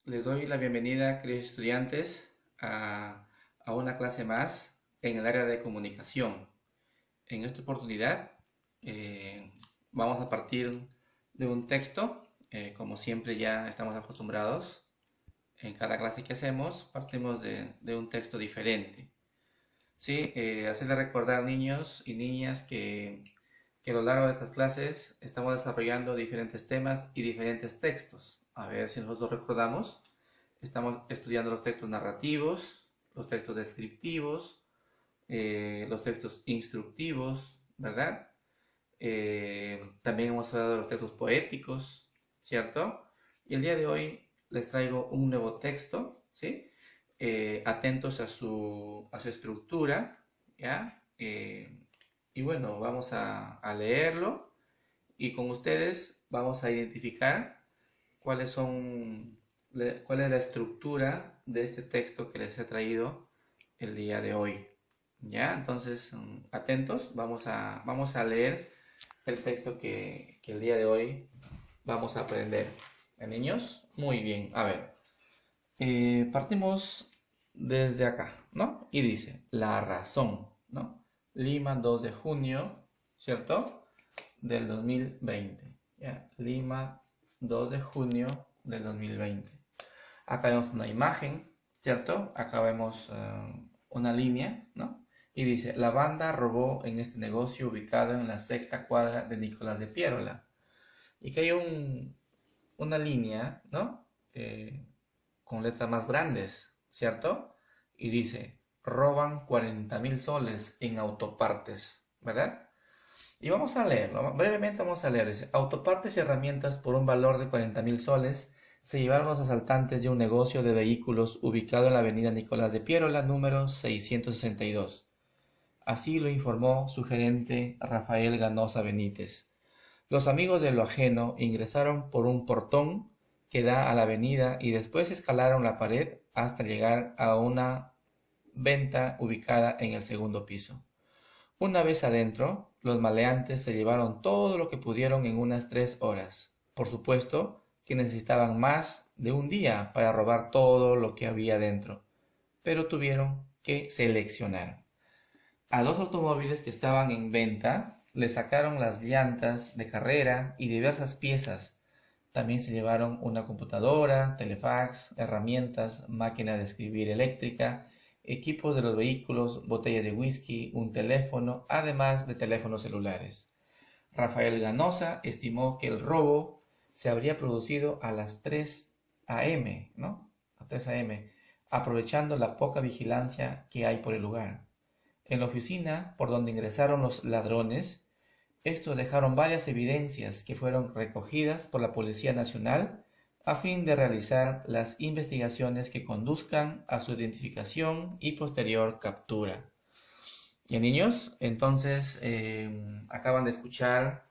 Les doy la bienvenida, queridos estudiantes, a una clase más en el área de comunicación. En esta oportunidad vamos a partir de un texto, como siempre ya estamos acostumbrados. En cada clase que hacemos partimos de un texto diferente. Sí, hacerles recordar niños y niñas que a lo largo de estas clases estamos desarrollando diferentes temas y diferentes textos. A ver si nosotros recordamos. Estamos estudiando los textos narrativos, los textos descriptivos, los textos instructivos, ¿verdad? También hemos hablado de los textos poéticos, ¿cierto? Y el día de hoy les traigo un nuevo texto, ¿sí? Atentos a su estructura, ¿ya? Y bueno, vamos a leerlo y con ustedes vamos a identificar cuáles son, cuál es la estructura de este texto que les he traído el día de hoy. ¿Ya? Entonces, atentos, vamos a leer el texto que el día de hoy vamos a aprender. Niños? Muy bien, a ver. Partimos desde acá, ¿no? Y dice, la razón, ¿no? Lima, 2 de junio, ¿cierto? Del 2020. ¿Ya? Lima, 2 de junio del 2020. Acá vemos una imagen, ¿cierto? Acá vemos una línea, ¿no? Y dice, la banda robó en este negocio ubicado en la sexta cuadra de Nicolás de Piérola. Y que hay una línea, ¿no? Con letras más grandes, ¿cierto? Y dice, roban 40.000 soles en autopartes, ¿verdad? Y vamos a leerlo, brevemente vamos a leer. Dice, autopartes y herramientas por un valor de 40.000 soles se llevaron los asaltantes de un negocio de vehículos ubicado en la avenida Nicolás de Piérola, número 662. Así lo informó su gerente Rafael Ganosa Benítez. Los amigos de lo ajeno ingresaron por un portón que da a la avenida y después escalaron la pared hasta llegar a una venta ubicada en el segundo piso. Una vez adentro, los maleantes se llevaron todo lo que pudieron en unas 3 horas. Por supuesto que necesitaban más de un día para robar todo lo que había dentro, pero tuvieron que seleccionar. A 2 automóviles que estaban en venta les sacaron las llantas de carrera y diversas piezas. También se llevaron una computadora, telefax, herramientas, máquina de escribir eléctrica, equipos de los vehículos, botellas de whisky, un teléfono, además de teléfonos celulares. Rafael Ganosa estimó que el robo se habría producido a las 3 a.m., ¿no? A 3 a.m., aprovechando la poca vigilancia que hay por el lugar. En la oficina por donde ingresaron los ladrones, estos dejaron varias evidencias que fueron recogidas por la Policía Nacional a fin de realizar las investigaciones que conduzcan a su identificación y posterior captura. Y niños, entonces acaban de escuchar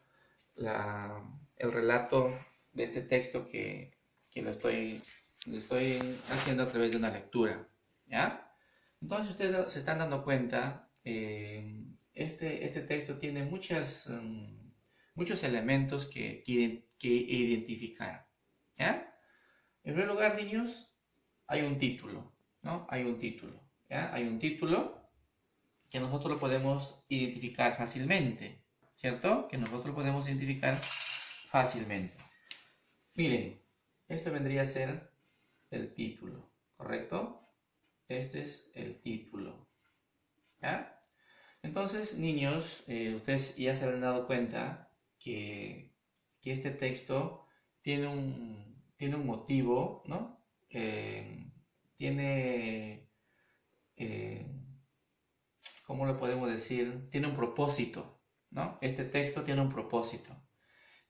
el relato de este texto que lo estoy haciendo a través de una lectura. ¿Ya? Entonces ustedes se están dando cuenta, este texto tiene muchos elementos que identificar. ¿Ya? En primer lugar, niños, hay un título, ¿no? Hay un título, ¿ya? Hay un título que nosotros lo podemos identificar fácilmente, ¿cierto? Que nosotros lo podemos identificar fácilmente. Miren, esto vendría a ser el título, ¿correcto? Este es el título, ¿ya? Entonces, niños, ustedes ya se habrán dado cuenta que este texto tiene un motivo, ¿no? Tiene, ¿cómo lo podemos decir? Tiene un propósito, ¿no? Este texto tiene un propósito.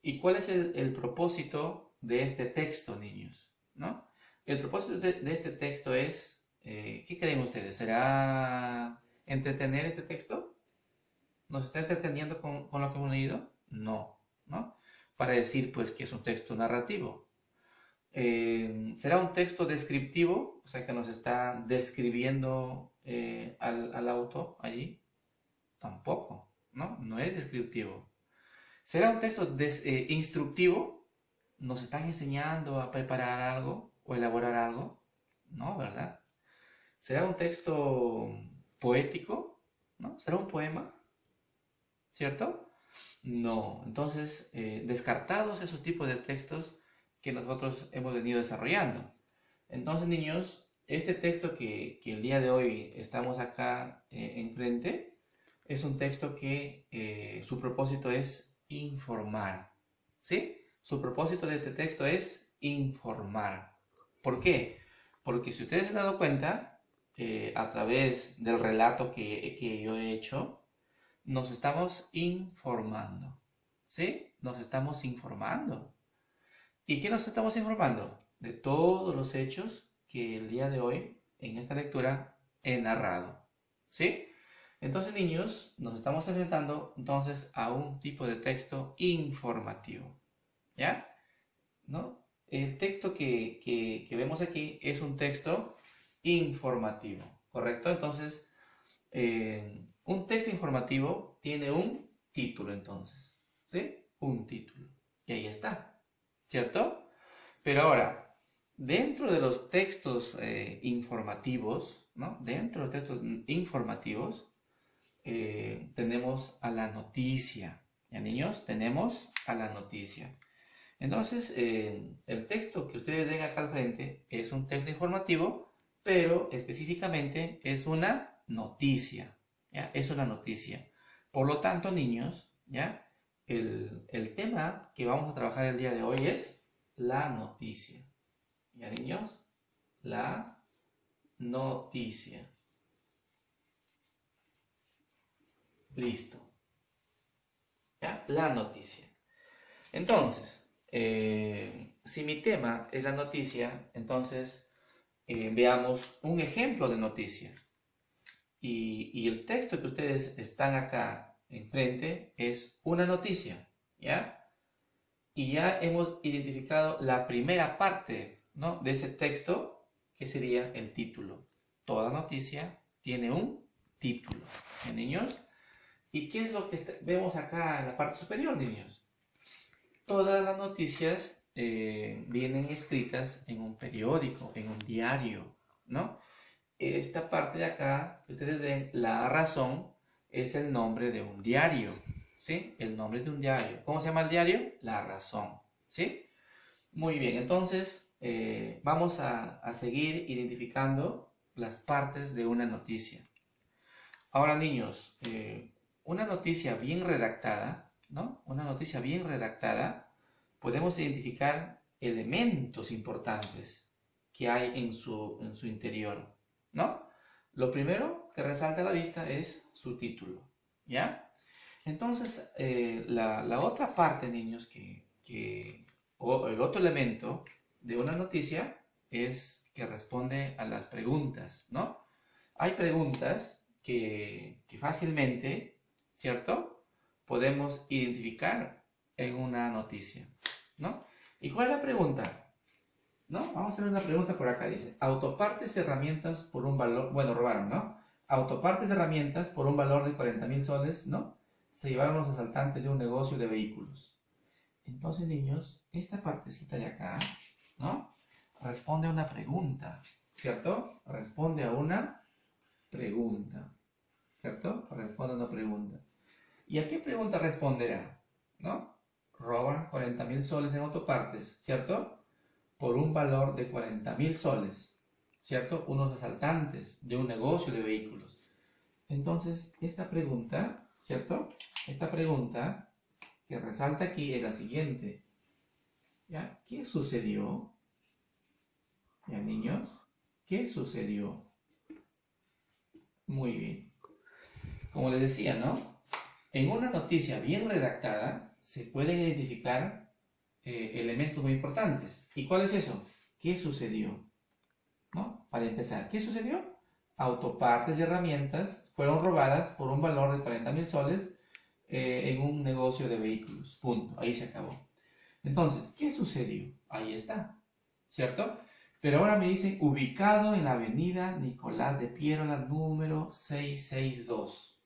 ¿Y cuál es el propósito de este texto, niños? ¿No? El propósito de este texto es, ¿qué creen ustedes? ¿Será entretener este texto? ¿Nos está entreteniendo con lo que hemos leído? No, ¿no? Para decir, pues, que es un texto narrativo. ¿Será un texto descriptivo? O sea, que nos está describiendo al auto allí. Tampoco, ¿no? No es descriptivo. ¿Será un texto instructivo? ¿Nos están enseñando a preparar algo o elaborar algo? No, ¿verdad? ¿Será un texto poético? ¿No? ¿Será un poema? ¿Cierto? No. Entonces, descartados esos tipos de textos que nosotros hemos venido desarrollando. Entonces, niños, este texto que el día de hoy estamos acá enfrente, es un texto que su propósito es informar. ¿Sí? Su propósito de este texto es informar. ¿Por qué? Porque si ustedes se han dado cuenta, a través del relato que yo he hecho, nos estamos informando. ¿Sí? Nos estamos informando. ¿Y qué nos estamos informando? De todos los hechos que el día de hoy, en esta lectura, he narrado. ¿Sí? Entonces, niños, nos estamos enfrentando entonces a un tipo de texto informativo. ¿Ya? ¿No? El texto que vemos aquí es un texto informativo, ¿correcto? Entonces, un texto informativo tiene un título, entonces, ¿sí? Un título. Y ahí está, ¿cierto? Pero ahora, dentro de los textos informativos, ¿no? Dentro de los textos informativos, tenemos a la noticia. ¿Ya, niños? Tenemos a la noticia. Entonces, el texto que ustedes ven acá al frente es un texto informativo, pero específicamente es una noticia, ¿ya? Es una noticia. Por lo tanto, niños, ¿ya? El tema que vamos a trabajar el día de hoy es la noticia. ¿Ya, niños? La noticia. Listo. ¿Ya? La noticia. Entonces, si mi tema es la noticia, entonces veamos un ejemplo de noticia. Y el texto que ustedes están acá enfrente es una noticia, ¿ya? Y ya hemos identificado la primera parte, ¿no? De ese texto, que sería el título. Toda noticia tiene un título, ¿ya, niños? ¿Y qué es lo que vemos acá en la parte superior, niños? Todas las noticias vienen escritas en un periódico, en un diario, ¿no? Esta parte de acá, que ustedes ven, La Razón, es el nombre de un diario, ¿sí? El nombre de un diario. ¿Cómo se llama el diario? La Razón, ¿sí? Muy bien, entonces vamos a seguir identificando las partes de una noticia. Ahora, niños, una noticia bien redactada, ¿no? Una noticia bien redactada, podemos identificar elementos importantes que hay en su interior, ¿no? Lo primero que resalta a la vista es su título, ¿ya? Entonces, la otra parte, niños, o el otro elemento de una noticia es que responde a las preguntas, ¿no? Hay preguntas que fácilmente, ¿cierto?, podemos identificar en una noticia, ¿no? ¿Y cuál es la pregunta? ¿No? Vamos a ver una pregunta por acá. Dice, autopartes de herramientas por un valor, bueno, robaron, ¿no? Autopartes de herramientas por un valor de 40.000 soles, ¿no? Se llevaron los asaltantes de un negocio de vehículos. Entonces, niños, esta partecita de acá, ¿no? Responde a una pregunta, ¿cierto? Responde a una pregunta, ¿cierto? Responde a una pregunta. ¿Y a qué pregunta responderá? ¿No? Roban 40.000 soles en autopartes, ¿cierto? Por un valor de 40.000 soles, ¿cierto? Unos asaltantes de un negocio de vehículos. Entonces, esta pregunta, ¿cierto? Esta pregunta que resalta aquí es la siguiente. ¿Ya? ¿Qué sucedió? ¿Ya, niños? ¿Qué sucedió? Muy bien. Como les decía, ¿no? En una noticia bien redactada se pueden identificar elementos muy importantes. ¿Y cuál es eso? ¿Qué sucedió? ¿No? Para empezar, ¿qué sucedió? Autopartes y herramientas fueron robadas por un valor de 40.000 soles en un negocio de vehículos. Punto. Ahí se acabó. Entonces, ¿qué sucedió? Ahí está. ¿Cierto? Pero ahora me dicen ubicado en la avenida Nicolás de Piérola, número 662.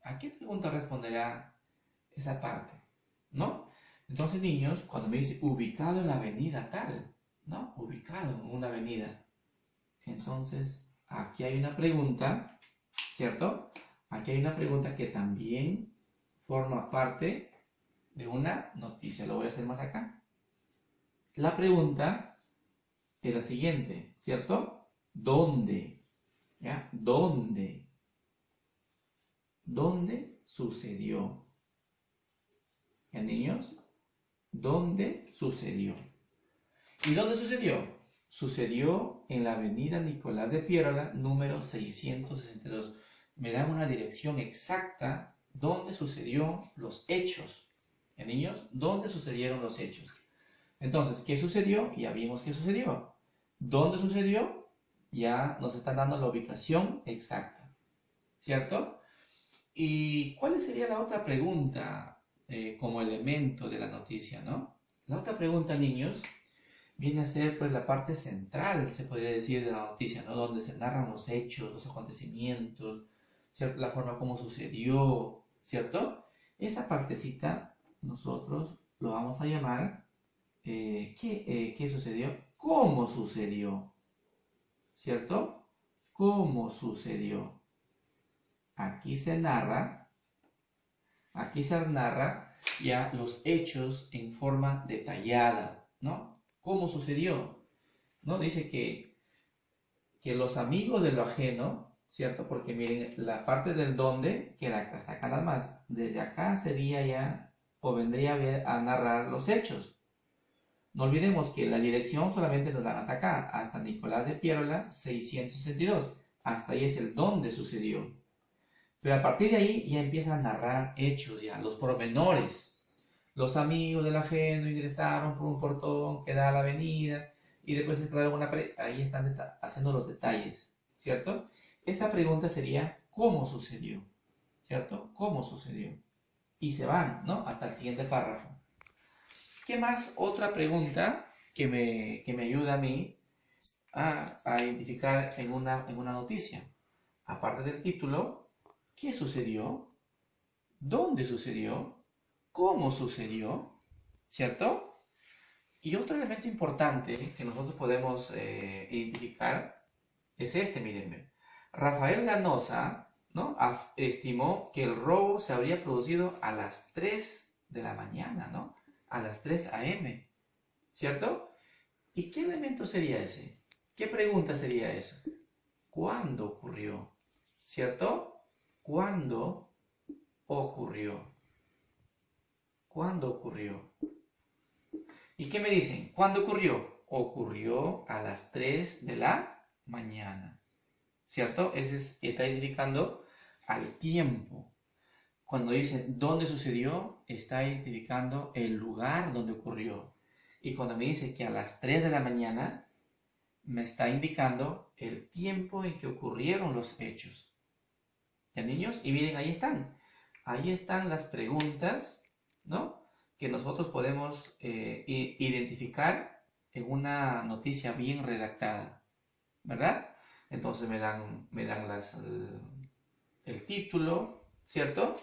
¿A qué pregunta responderá esa parte? ¿No? Entonces, niños, cuando me dice ubicado en la avenida tal, ¿no? Ubicado en una avenida. Entonces, aquí hay una pregunta, ¿cierto? Aquí hay una pregunta que también forma parte de una noticia. Lo voy a hacer más acá. La pregunta es la siguiente, ¿cierto? ¿Dónde? ¿Ya? ¿Dónde? ¿Dónde sucedió? ¿Ya, niños? ¿Dónde sucedió? ¿Y dónde sucedió? Sucedió en la avenida Nicolás de Piérola, número 662. Me dan una dirección exacta donde sucedió los hechos. ¿Ya, niños? ¿Dónde sucedieron los hechos? Entonces, ¿qué sucedió? Ya vimos qué sucedió. ¿Dónde sucedió? Ya nos están dando la ubicación exacta. ¿Cierto? ¿Y cuál sería la otra pregunta como elemento de la noticia, no? La otra pregunta, niños, viene a ser pues la parte central, se podría decir, de la noticia, ¿no? Donde se narran los hechos, los acontecimientos, ¿cierto? La forma como sucedió, ¿cierto? Esa partecita nosotros lo vamos a llamar ¿qué sucedió? ¿Cómo sucedió? ¿Cierto? ¿Cómo sucedió? Aquí se narra ya los hechos en forma detallada, ¿no? ¿Cómo sucedió? ¿No? Dice que los amigos de lo ajeno, ¿cierto? Porque miren, la parte del dónde queda acá, hasta acá nada más. Desde acá sería ya, o vendría a narrar los hechos. No olvidemos que la dirección solamente nos da hasta acá, hasta Nicolás de Piérola, 662. Hasta ahí es el dónde sucedió. Pero a partir de ahí ya empieza a narrar hechos, ya, los pormenores. Los amigos del ajeno ingresaron por un portón que da a la avenida y después escalaron una pared. Ahí están haciendo los detalles, ¿cierto? Esa pregunta sería, ¿cómo sucedió? ¿Cierto? ¿Cómo sucedió? Y se van, ¿no? Hasta el siguiente párrafo. ¿Qué más? Otra pregunta que me ayuda a mí a identificar en una noticia. Aparte del título, ¿qué sucedió? ¿Dónde sucedió? ¿Cómo sucedió? ¿Cierto? Y otro elemento importante que nosotros podemos identificar es este, mírenme. Rafael Ganosa, ¿no? Estimó que el robo se habría producido a las 3 de la mañana, ¿no? A las 3 a.m., ¿cierto? ¿Y qué elemento sería ese? ¿Qué pregunta sería eso? ¿Cuándo ocurrió? ¿Cierto? ¿Cuándo ocurrió? ¿Cuándo ocurrió? ¿Y qué me dicen? ¿Cuándo ocurrió? Ocurrió a las 3 de la mañana. ¿Cierto? Ese está identificando al tiempo. Cuando dicen dónde sucedió, está identificando el lugar donde ocurrió. Y cuando me dice que a las 3 de la mañana, me está indicando el tiempo en que ocurrieron los hechos. ¿Ya, niños? Y miren, ahí están. Ahí están las preguntas, ¿no? Que nosotros podemos identificar en una noticia bien redactada, ¿verdad? Entonces me dan el título, ¿cierto?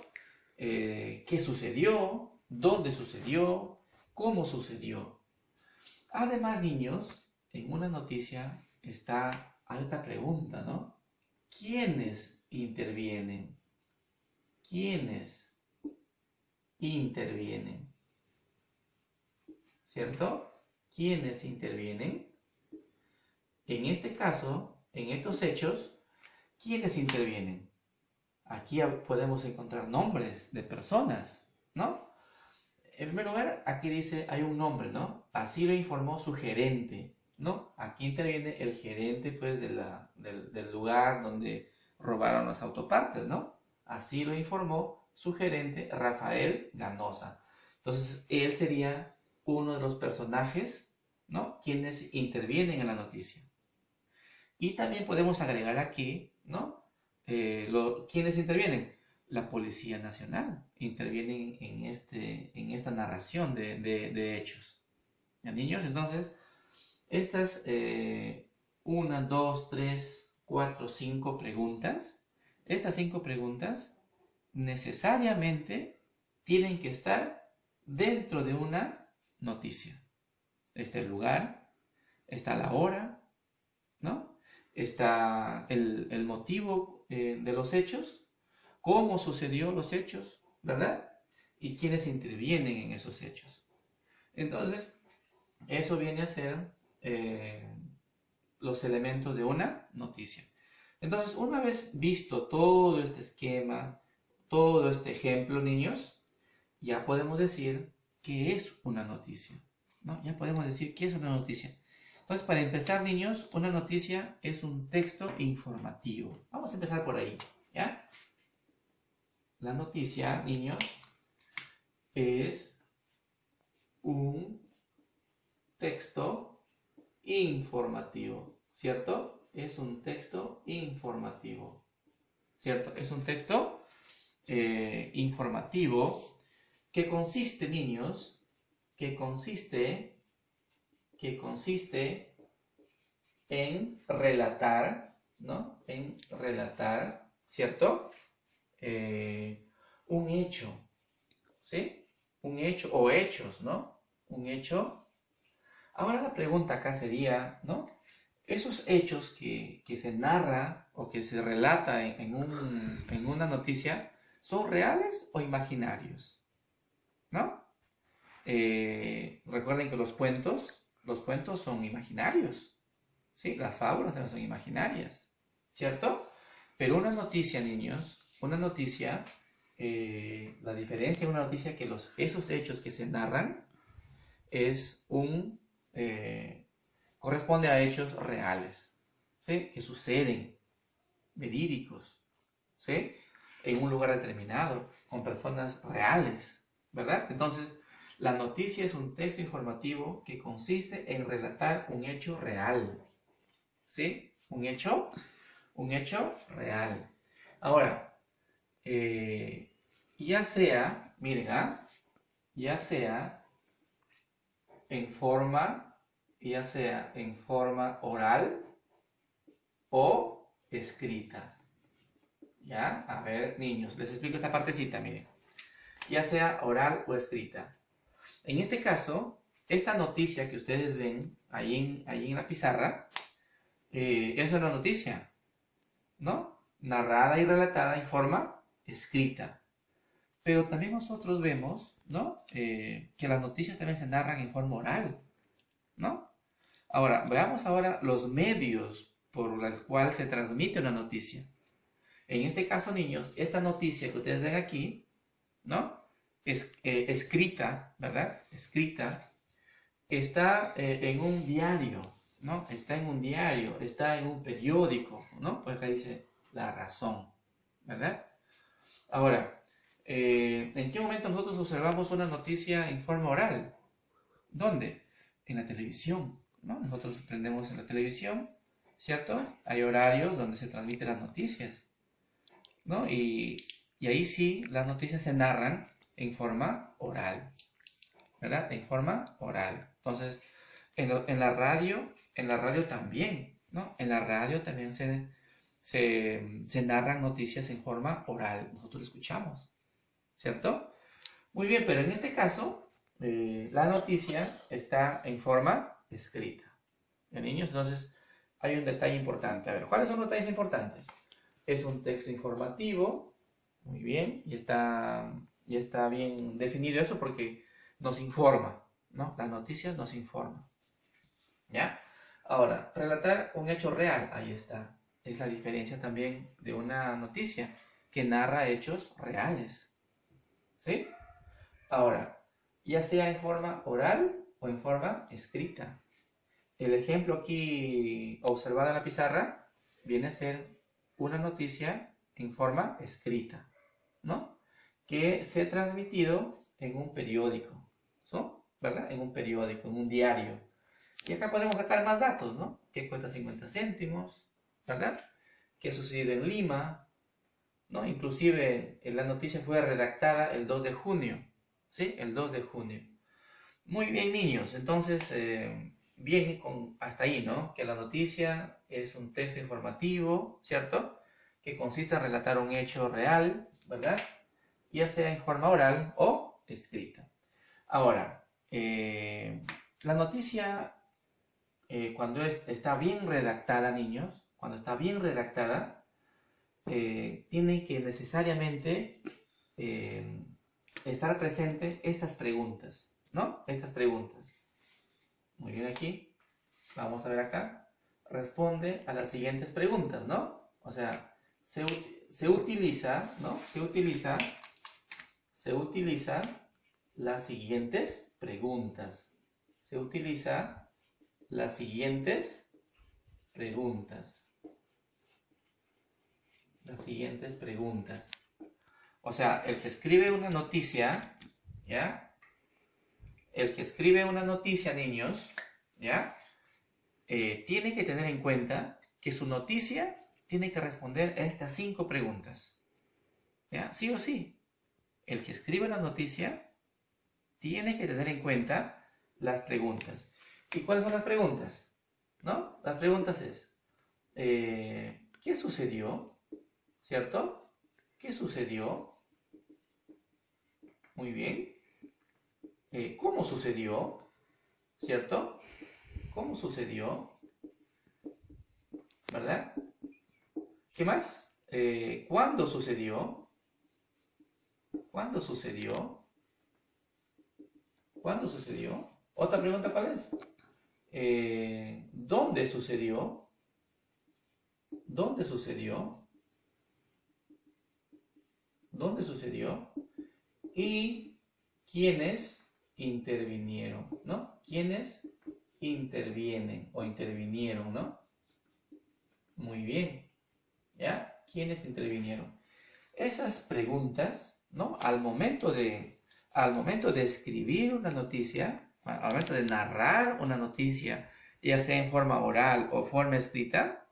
¿Qué sucedió? ¿Dónde sucedió? ¿Cómo sucedió? Además, niños, en una noticia está alta pregunta, ¿no? ¿Quiénes intervienen? ¿Quiénes intervienen? ¿Cierto? ¿Quiénes intervienen? En este caso, en estos hechos, ¿quiénes intervienen? Aquí podemos encontrar nombres de personas, ¿no? En primer lugar, aquí dice, hay un nombre, ¿no? Así lo informó su gerente, ¿no? Aquí interviene el gerente, pues, del lugar donde robaron las autopartes, ¿no? Así lo informó su gerente, Rafael Ganosa. Entonces, él sería uno de los personajes, ¿no? Quienes intervienen en la noticia. Y también podemos agregar aquí, ¿no? ¿Quiénes intervienen? La Policía Nacional interviene en esta narración de hechos. ¿Ya, niños? Entonces, estas 1, 2, 3, 4, 5 preguntas, estas 5 preguntas necesariamente tienen que estar dentro de una noticia. Está el lugar, está la hora, ¿no? Está el motivo de los hechos, cómo sucedió los hechos, ¿verdad? Y quiénes intervienen en esos hechos. Entonces, eso viene a ser los elementos de una noticia. Entonces, una vez visto todo este esquema, todo este ejemplo, niños, ya podemos decir qué es una noticia, ¿no? Ya podemos decir qué es una noticia. Entonces, para empezar, niños, una noticia es un texto informativo. Vamos a empezar por ahí, ¿ya? La noticia, niños, es un texto informativo, ¿cierto? Es un texto informativo, ¿cierto? Es un texto informativo que consiste, niños, que consiste en relatar, ¿no? En relatar, ¿cierto? Un hecho, ¿sí? Un hecho o hechos, ¿no? Un hecho. Ahora la pregunta acá sería, ¿no? Esos hechos que se narra o que se relata en una noticia, ¿son reales o imaginarios? ¿No? Recuerden que los cuentos son imaginarios, ¿sí? Las fábulas también son imaginarias, ¿cierto? Pero una noticia, niños, una noticia, la diferencia de una noticia es que esos hechos que se narran corresponde a hechos reales, ¿sí? Que suceden, verídicos, ¿sí? En un lugar determinado, con personas reales, ¿verdad? Entonces, la noticia es un texto informativo que consiste en relatar un hecho real, ¿sí? Un hecho real. Ahora, ya sea, miren, ya sea en forma oral o escrita. ¿Ya? A ver, niños, les explico esta partecita, miren. Ya sea oral o escrita. En este caso, esta noticia que ustedes ven ahí en la pizarra, es una noticia, ¿no? Narrada y relatada en forma escrita. Pero también nosotros vemos, ¿no? Que las noticias también se narran en forma oral, ¿no? Ahora, veamos ahora los medios por los cuales se transmite una noticia. En este caso, niños, esta noticia que ustedes ven aquí, ¿no? Es escrita, ¿verdad? Escrita, está en un diario, ¿no? Está en un diario, está en un periódico, ¿no? Pues acá dice La Razón, ¿verdad? Ahora, ¿en qué momento nosotros observamos una noticia en forma oral? ¿Dónde? En la televisión, ¿no? Nosotros prendemos en la televisión, ¿cierto? Hay horarios donde se transmiten las noticias, ¿no? Y ahí sí, las noticias se narran en forma oral, ¿verdad? En forma oral. Entonces, en la radio también, ¿no? En la radio también se narran noticias en forma oral. Nosotros lo escuchamos, ¿cierto? Muy bien, pero en este caso, la noticia está en forma escrita. ¿Ya, niños? Entonces, hay un detalle importante. A ver, ¿cuáles son los detalles importantes? Es un texto informativo, muy bien, y está bien definido eso porque nos informa, ¿no? Las noticias nos informan, ¿ya? Ahora, relatar un hecho real, ahí está. Es la diferencia también de una noticia que narra hechos reales, ¿sí? Ahora, ya sea en forma oral o en forma escrita. El ejemplo aquí observado en la pizarra viene a ser una noticia en forma escrita, ¿no? Que se ha transmitido en un periódico, ¿so? ¿Verdad? En un periódico, en un diario. Y acá podemos sacar más datos, ¿no? Que cuesta 50 céntimos, ¿verdad? Que ha sucedido en Lima, ¿no? Inclusive la noticia fue redactada el 2 de junio, ¿sí? El 2 de junio. Muy bien, niños. Entonces, bien hasta ahí, ¿no? Que la noticia es un texto informativo, ¿cierto? Que consiste en relatar un hecho real, ¿verdad? Ya sea en forma oral o escrita. Ahora, la noticia cuando está bien redactada, niños, cuando está bien redactada, tiene que necesariamente estar presente estas preguntas, ¿no? Estas preguntas. Muy bien, aquí. Vamos a ver acá. Responde a las siguientes preguntas, ¿no? O sea, se utiliza, ¿no? Se utiliza las siguientes preguntas. Se utiliza las siguientes preguntas. Las siguientes preguntas. O sea, el que escribe una noticia, ¿ya? El que escribe una noticia, niños, ¿ya? Tiene que tener en cuenta que su noticia tiene que responder a estas 5 preguntas. ¿Ya? Sí o sí. El que escribe la noticia tiene que tener en cuenta las preguntas. ¿Y cuáles son las preguntas? ¿No? Las preguntas es, ¿qué sucedió? ¿Cierto? ¿Qué sucedió? Muy bien. ¿Cómo sucedió? ¿Cierto? ¿Cómo sucedió? ¿Verdad? ¿Qué más? ¿Cuándo sucedió? ¿Cuándo sucedió? ¿Cuándo sucedió? Otra pregunta, ¿cuál es? ¿Dónde sucedió? ¿Dónde sucedió? ¿Dónde sucedió? Y ¿quiénes intervinieron? ¿No? ¿Quiénes intervienen o intervinieron? ¿No? Muy bien. ¿Ya? ¿Quiénes intervinieron? Esas preguntas, ¿no? Al momento de escribir una noticia, al momento de narrar una noticia, ya sea en forma oral o forma escrita,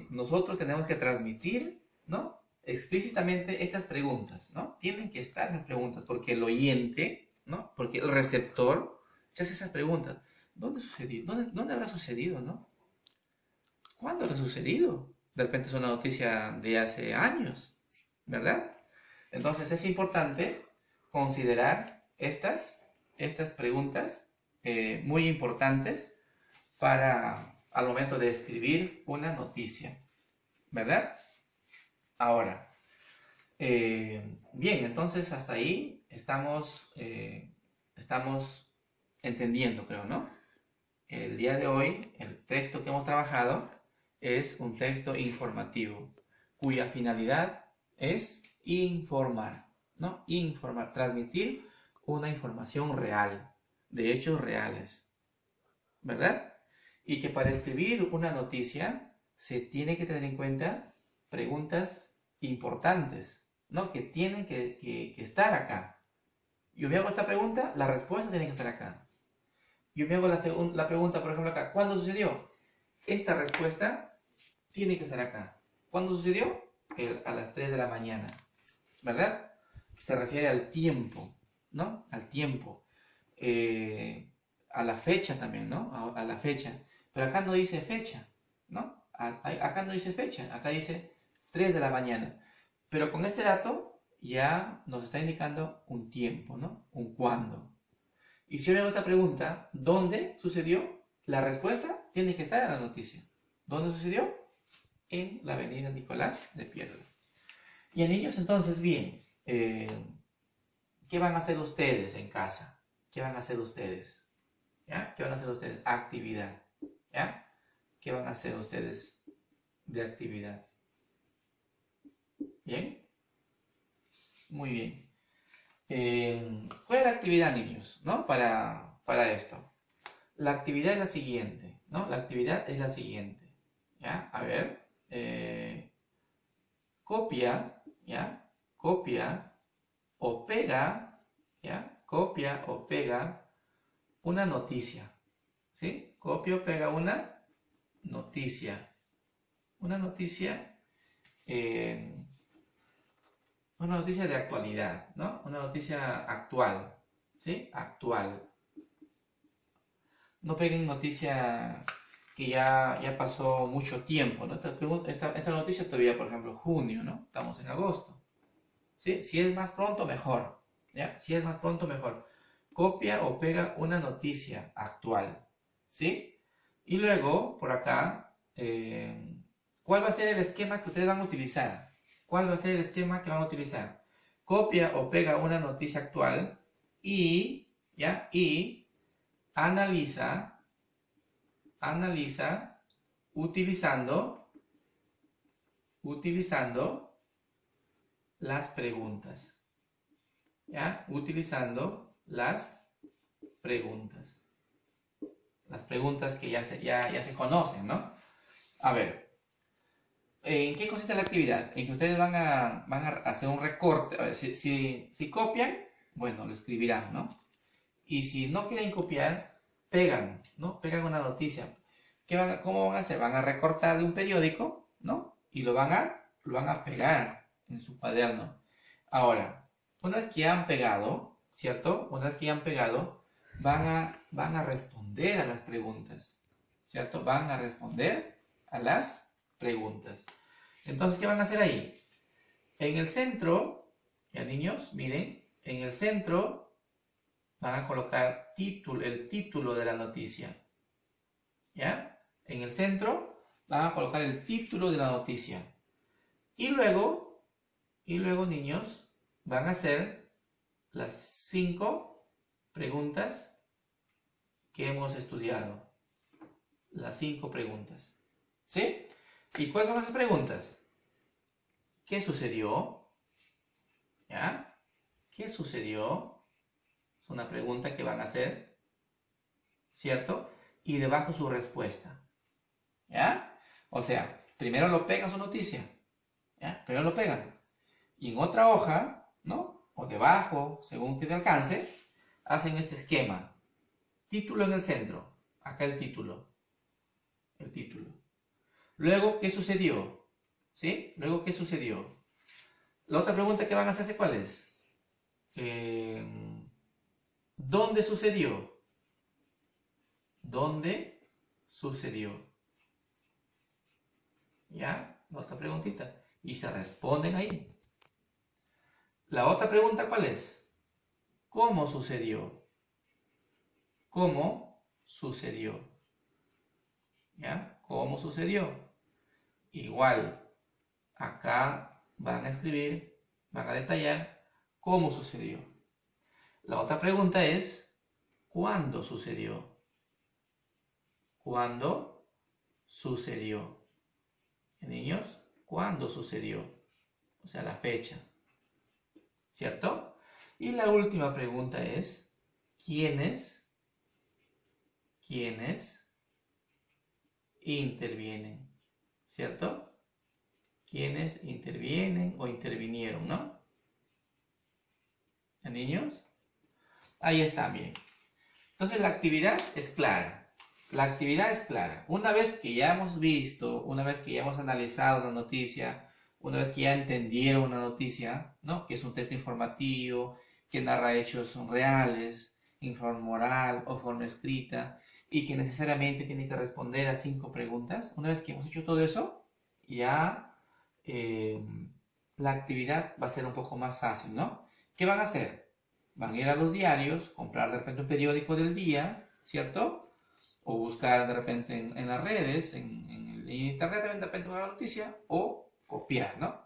nosotros tenemos que transmitir, ¿no? Explícitamente estas preguntas, ¿no? Tienen que estar esas preguntas porque el oyente, ¿no? Porque el receptor se hace esas preguntas. ¿Dónde sucedió? ¿Dónde habrá sucedido, no? ¿Cuándo habrá sucedido? De repente es una noticia de hace años, ¿verdad? Entonces es importante considerar estas preguntas muy importantes para al momento de escribir una noticia, ¿verdad? Ahora, bien, entonces hasta ahí estamos entendiendo, creo, ¿no? El día de hoy, el texto que hemos trabajado es un texto informativo, cuya finalidad es informar, ¿no? Informar, transmitir una información real, de hechos reales, ¿verdad? Y que para escribir una noticia se tiene que tener en cuenta preguntas importantes, ¿no? Que tienen que estar acá. Yo me hago esta pregunta, la respuesta tiene que estar acá. Yo me hago la pregunta, por ejemplo, acá, ¿cuándo sucedió? Esta respuesta tiene que estar acá. ¿Cuándo sucedió? A las 3 de la mañana, ¿verdad? Se refiere al tiempo, ¿no? Al tiempo. A la fecha también, ¿no? A la fecha. Pero acá no dice fecha, ¿no? Acá no dice fecha, acá dice 3 de la mañana. Pero con este dato ya nos está indicando un tiempo, ¿no? Un cuándo. Y si yo me hago esta pregunta, ¿dónde sucedió? La respuesta tiene que estar en la noticia. ¿Dónde sucedió? En la avenida Nicolás de Piedra. Y a niños, entonces, bien, ¿qué van a hacer ustedes en casa? ¿Qué van a hacer ustedes? ¿Ya? ¿Qué van a hacer ustedes? Actividad. ¿Ya? ¿Qué van a hacer ustedes de actividad? ¿Bien? Muy bien. ¿Cuál es la actividad, niños? ¿No? Para esto. La actividad es la siguiente, ¿no? La actividad es la siguiente. ¿Ya? A ver. Copia, ¿ya? Copia o pega, ¿ya? Copia o pega una noticia, ¿sí? Copia o pega una noticia. Una noticia de actualidad, ¿no? Una noticia actual, ¿sí? Actual. No peguen noticia que ya pasó mucho tiempo, ¿no? Esta noticia todavía, por ejemplo, junio, ¿no? Estamos en agosto, ¿sí? Si es más pronto, mejor, ¿ya? Si es más pronto, mejor. Copia o pega una noticia actual, ¿sí? Y luego, por acá, ¿cuál va a ser el esquema que ustedes van a utilizar? ¿Cuál va a ser el esquema que van a utilizar? Copia o pega una noticia actual y analiza utilizando las preguntas. ¿Ya? Utilizando las preguntas. Las preguntas que ya se conocen, ¿no? A ver, ¿en qué consiste la actividad? En que ustedes van a hacer un recorte. A ver, si copian, bueno, lo escribirán, ¿no? Y si no quieren copiar, pegan, ¿no? Pegan una noticia. ¿Cómo van a hacer? Van a recortar de un periódico, ¿no? Y lo van a pegar en su cuaderno. Ahora, una vez que ya han pegado, ¿cierto? Una vez que ya han pegado, van a responder a las preguntas, ¿cierto? Van a responder a las preguntas. Entonces, ¿qué van a hacer ahí? En el centro, ya niños, miren, en el centro van a colocar el título de la noticia. ¿Ya? En el centro van a colocar el título de la noticia. Y luego, niños, van a hacer las 5 preguntas que hemos estudiado. Las 5 preguntas. ¿Sí? ¿Y cuáles son esas preguntas? ¿Qué sucedió? ¿Ya? ¿Qué sucedió? Es una pregunta que van a hacer, ¿cierto? Y debajo su respuesta. ¿Ya? O sea, primero lo pegan su noticia. ¿Ya? Primero lo pegan. Y en otra hoja, ¿no? O debajo, según que te alcance, hacen este esquema. Título en el centro. Acá el título. El título. Luego, ¿qué sucedió? ¿Sí? Luego, ¿qué sucedió? La otra pregunta que van a hacerse, ¿cuál es? ¿Dónde sucedió? ¿Dónde sucedió? ¿Ya? La otra preguntita. Y se responden ahí. La otra pregunta, ¿cuál es? ¿Cómo sucedió? ¿Cómo sucedió? ¿Ya? ¿Cómo sucedió? Igual, acá van a escribir, van a detallar cómo sucedió. La otra pregunta es, ¿cuándo sucedió? ¿Cuándo sucedió? Niños, ¿cuándo sucedió? O sea, la fecha. ¿Cierto? Y la última pregunta es, ¿quiénes intervienen? ¿Cierto? ¿Quiénes intervienen o intervinieron, no? ¿Niños? Ahí está, bien. Entonces la actividad es clara. La actividad es clara. Una vez que ya hemos visto, una vez que ya hemos analizado la noticia, una vez que ya entendieron una noticia, ¿no? Que es un texto informativo, que narra hechos reales, en forma oral o forma escrita, y que necesariamente tiene que responder a 5 preguntas. Una vez que hemos hecho todo eso, ya la actividad va a ser un poco más fácil, ¿no? ¿Qué van a hacer? Van a ir a los diarios, comprar de repente un periódico del día, ¿cierto? O buscar de repente en las redes, en internet también de repente una noticia, o copiar, ¿no?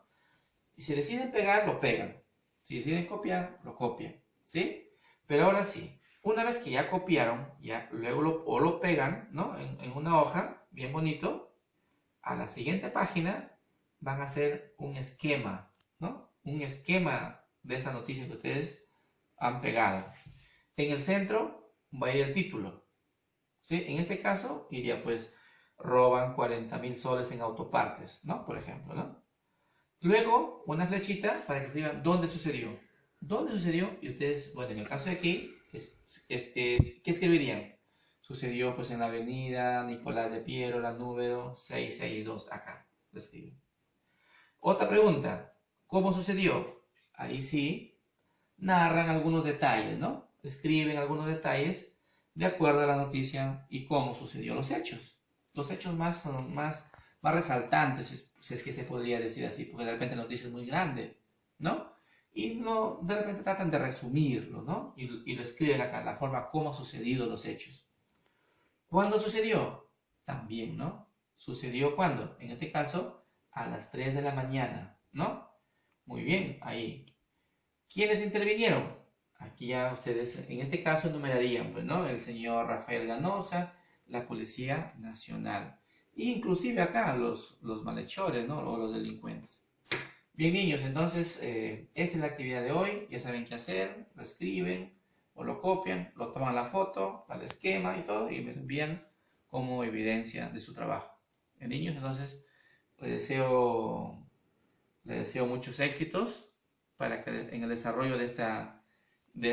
Y si deciden pegar, lo pegan. Si deciden copiar, lo copian, ¿sí? Pero ahora sí, una vez que ya copiaron, ya luego lo pegan, ¿no? En una hoja, bien bonito, a la siguiente página van a hacer un esquema, ¿no? Un esquema de esa noticia que ustedes han pegado. En el centro va a ir el título, ¿sí? En este caso iría pues, roban 40.000 soles en autopartes, ¿no? Por ejemplo, ¿no? Luego, una flechita para que escriban dónde sucedió. ¿Dónde sucedió? Y ustedes, bueno, en el caso de aquí, ¿qué escribirían? Sucedió pues en la avenida Nicolás de Piero, la número 662, acá, lo escriben. Otra pregunta, ¿cómo sucedió? Ahí sí, narran algunos detalles, ¿no? Escriben algunos detalles de acuerdo a la noticia y cómo sucedió los hechos. Los hechos más resaltantes, si es que se podría decir así, porque de repente la noticia es muy grande, ¿no? Y no, de repente tratan de resumirlo, ¿no? Y lo escriben acá, la forma como han sucedido los hechos. ¿Cuándo sucedió? también, ¿no? ¿Sucedió cuándo? En este caso, a las 3 de la mañana, ¿no? Muy bien, ahí. ¿Quiénes intervinieron? Aquí ya ustedes, en este caso, numerarían, pues, ¿no? El señor Rafael Ganosa, la Policía Nacional. E inclusive acá los malhechores, ¿no? O los delincuentes. Bien, niños, entonces, esta es la actividad de hoy. Ya saben qué hacer. Lo escriben o lo copian, lo toman la foto, el esquema y todo, y me lo envían como evidencia de su trabajo. Bien, niños, entonces, les deseo muchos éxitos para que en el desarrollo de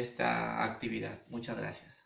esta actividad. Muchas gracias.